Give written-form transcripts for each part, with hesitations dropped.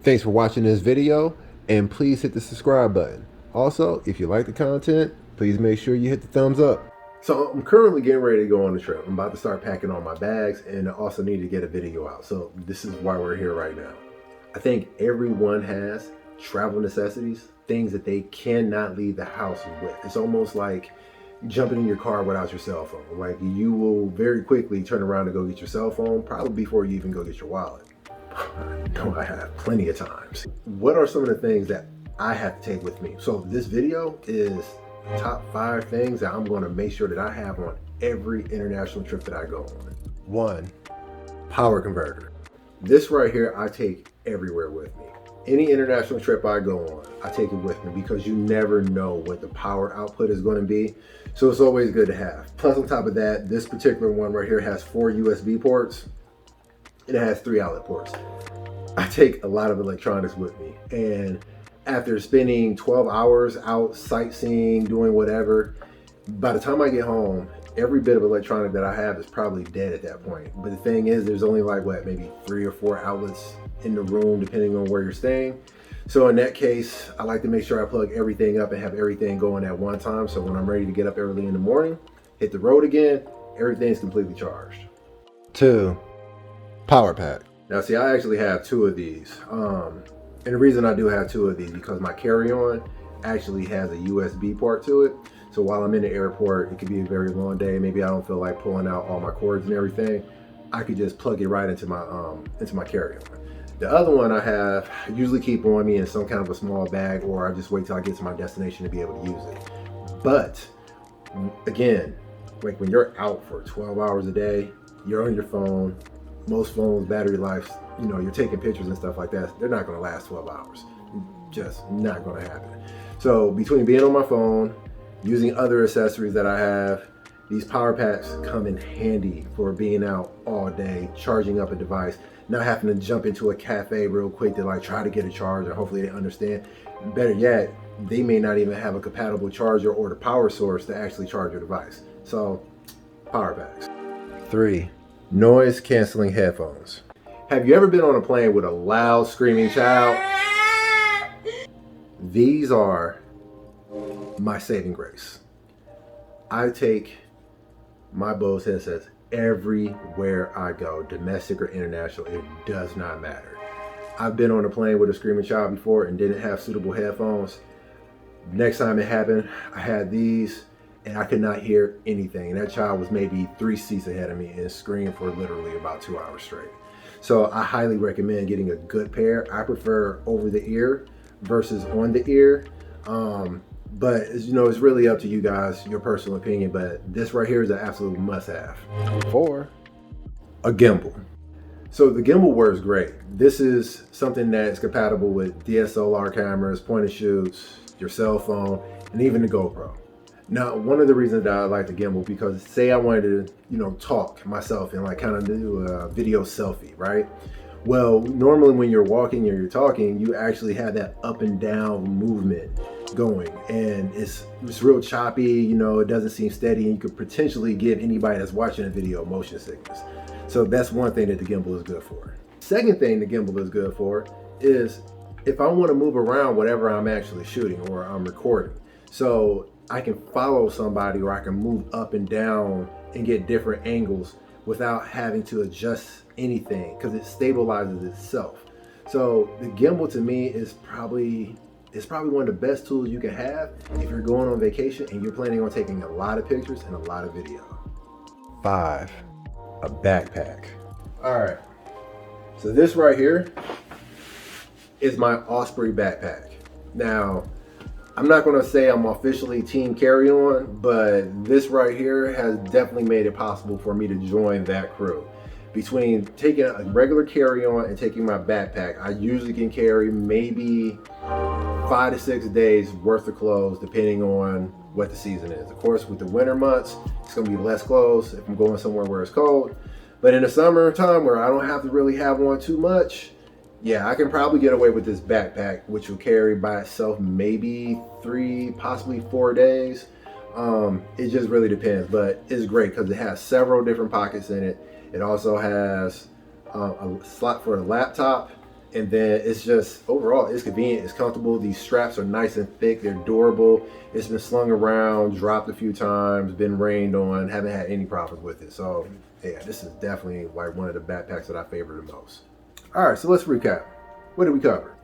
Thanks for watching this video, and please hit the subscribe button. Also, if you like the content, please make sure you hit the thumbs up. So I'm currently getting ready to go on the trip. I'm about to start packing all my bags, and I also need to get a video out. So this is why we're here right now. I think everyone has travel necessities, things that they cannot leave the house with. It's almost like jumping in your car without your cell phone. Like, you will very quickly turn around to go get your cell phone, probably before you even go get your wallet. No, I have plenty of times. What are some of the things that I have to take with me? So this video is top 5 things that I'm going to make sure that I have on every international trip that I go on. 1, power converter. This right here I take everywhere with me. Any international trip I go on, I take it with me because you never know what the power output is going to be. So it's always good to have. Plus, on top of that, this particular one right here has 4 USB ports. It has 3 outlet ports. I take a lot of electronics with me, and after spending 12 hours out sightseeing, doing whatever, by the time I get home, every bit of electronic that I have is probably dead at that point. But the thing is, there's only like maybe 3 or 4 outlets in the room, depending on where you're staying. So in that case, I like to make sure I plug everything up and have everything going at one time. So when I'm ready to get up early in the morning, hit the road again, everything's completely charged. 2, power pack. Now see, I actually have 2 of these. And the reason I do have 2 of these because my carry-on actually has a USB port to it. So while I'm in the airport, it could be a very long day. Maybe I don't feel like pulling out all my cords and everything. I could just plug it right into my carry-on. The other one I usually keep on me in some kind of a small bag, or I just wait till I get to my destination to be able to use it. But again, like when you're out for 12 hours a day, you're on your phone. Most phones, battery life, you're taking pictures and stuff like that, they're not going to last 12 hours. Just not going to happen. So between being on my phone, using other accessories that I have, these power packs come in handy for being out all day, charging up a device, not having to jump into a cafe real quick to try to get a charger. Hopefully they understand. Better yet, they may not even have a compatible charger or the power source to actually charge your device. So, power packs. 3, noise canceling headphones. Have you ever been on a plane with a loud screaming child? These are my saving grace. I take my Bose headsets everywhere I go, domestic or international, it does not matter. I've been on a plane with a screaming child before and didn't have suitable headphones. Next time it happened, I had these and I could not hear anything. And that child was maybe 3 seats ahead of me and screamed for literally about 2 hours straight. So I highly recommend getting a good pair. I prefer over the ear versus on the ear. But it's really up to you guys, your personal opinion, but this right here is an absolute must-have. 4, a gimbal. So the gimbal works great. This is something that's compatible with DSLR cameras, point and shoots, your cell phone, and even the GoPro. Now, one of the reasons that I like the gimbal, because say I wanted to, talk myself and kind of do a video selfie, right? Well, normally when you're walking or you're talking, you actually have that up and down movement going, and it's real choppy, it doesn't seem steady, and you could potentially give anybody that's watching a video motion sickness. So that's one thing that the gimbal is good for. Second thing the gimbal is good for is if I want to move around whatever I'm actually shooting or I'm recording. So I can follow somebody, or I can move up and down and get different angles without having to adjust anything because it stabilizes itself. So the gimbal to me is probably one of the best tools you can have if you're going on vacation and you're planning on taking a lot of pictures and a lot of video. 5, a backpack. All right, so this right here is my Osprey backpack. Now, I'm not gonna say I'm officially team carry-on, but this right here has definitely made it possible for me to join that crew. Between taking a regular carry-on and taking my backpack, I usually can carry maybe 5 to 6 days worth of clothes, depending on what the season is. Of course, with the winter months, it's gonna be less clothes if I'm going somewhere where it's cold. But in the summertime, where I don't have to really have on too much, yeah, I can probably get away with this backpack, which will carry by itself maybe 3, possibly 4 days. It just really depends, but it's great because it has several different pockets in it. It also has a slot for a laptop, And then it's just, overall, it's convenient, it's comfortable. These straps are nice and thick, they're durable. It's been slung around, dropped a few times, been rained on, haven't had any problems with it. So yeah, this is definitely like one of the backpacks that I favor the most. All right, so let's recap. What did we cover?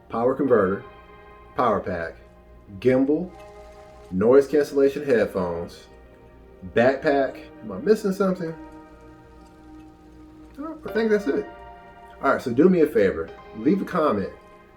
Power converter, power pack, gimbal, noise cancellation headphones, backpack. Am I missing something? Oh, I think that's it. All right, so do me a favor, leave a comment.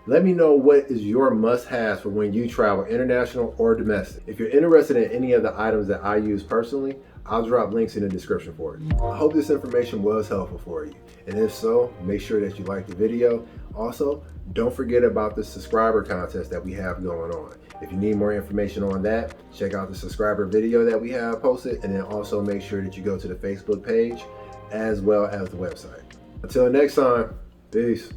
Let me know what is your must-haves for when you travel, international or domestic. If you're interested in any of the items that I use personally, I'll drop links in the description for it. I hope this information was helpful for you. And if so, make sure that you like the video. Also, don't forget about the subscriber contest that we have going on. If you need more information on that, check out the subscriber video that we have posted, and then also make sure that you go to the Facebook page as well as the website. Until next time, peace.